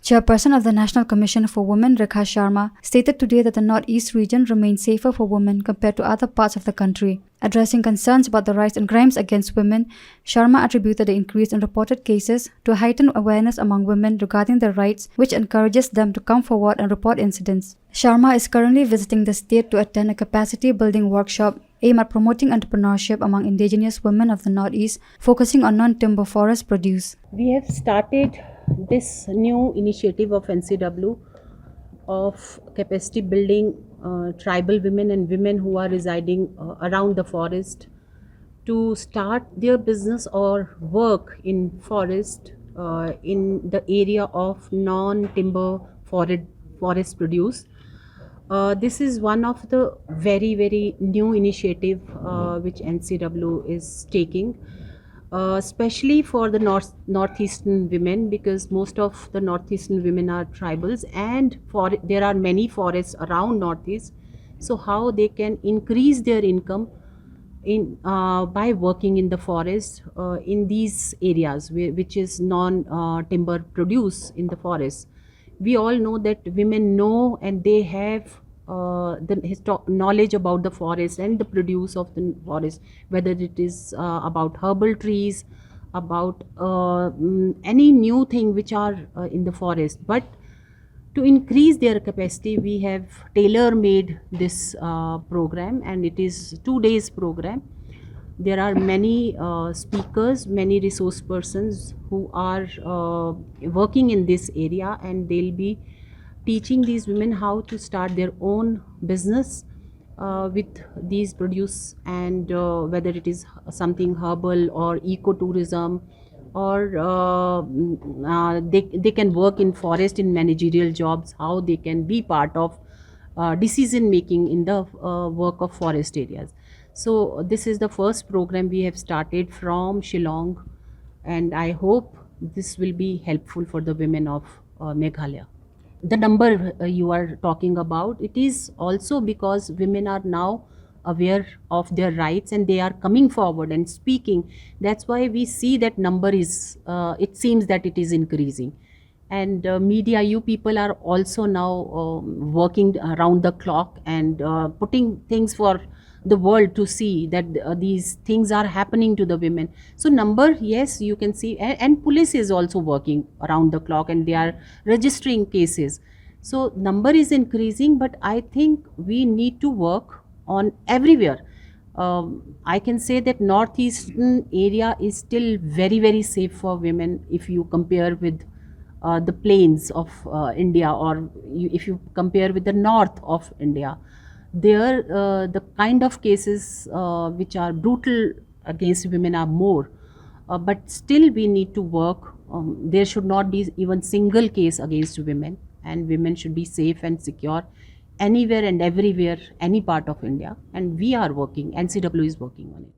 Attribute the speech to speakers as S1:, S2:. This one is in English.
S1: Chairperson of the National Commission for Women, Rekha Sharma, stated today that the Northeast region remains safer for women compared to other parts of the country. Addressing concerns about the rise in crimes against women, Sharma attributed the increase in reported cases to heightened awareness among women regarding their rights, which encourages them to come forward and report incidents. Sharma is currently visiting the state to attend a capacity-building workshop aimed at promoting entrepreneurship among indigenous women of the Northeast, focusing on non-timber forest produce.
S2: We have started this new initiative of NCW of capacity building tribal women and women who are residing around the forest to start their business or work in forest in the area of non-timber forest produce. This is one of the very new initiative which NCW is taking, especially for the northeastern women, because most of the northeastern women are tribals, and there are many forests around northeast. So how they can increase their income in by working in the forest in these areas which is non timber produce in the forest. We all know that women know and they have the knowledge about the forest and the produce of the forest, whether it is about herbal trees, about any new thing which are in the forest. But to increase their capacity, we have tailor made this program, and it is 2 days program. There are many speakers, many resource persons who are working in this area, and they'll be teaching these women how to start their own business with these produce, and whether it is something herbal or ecotourism, or they can work in forest in managerial jobs, how they can be part of decision making in the work of forest areas. So this is the first program we have started from Shillong, and I hope this will be helpful for the women of Meghalaya. The number you are talking about, it is also because women are now aware of their rights and they are coming forward and speaking. That's why we see that number is it seems that it is increasing. And media, you people are also now working around the clock and putting things for the world to see that these things are happening to the women. So number, yes, you can see, and police is also working around the clock and they are registering cases. So number is increasing, but I think we need to work on everywhere. I can say that northeastern area is still very safe for women if you compare with the plains of India, or if you compare with the north of India. There the kind of cases which are brutal against women are more, but still we need to work. There should not be even single case against women, and women should be safe and secure anywhere and everywhere, any part of India, and we are working, NCW is working on it.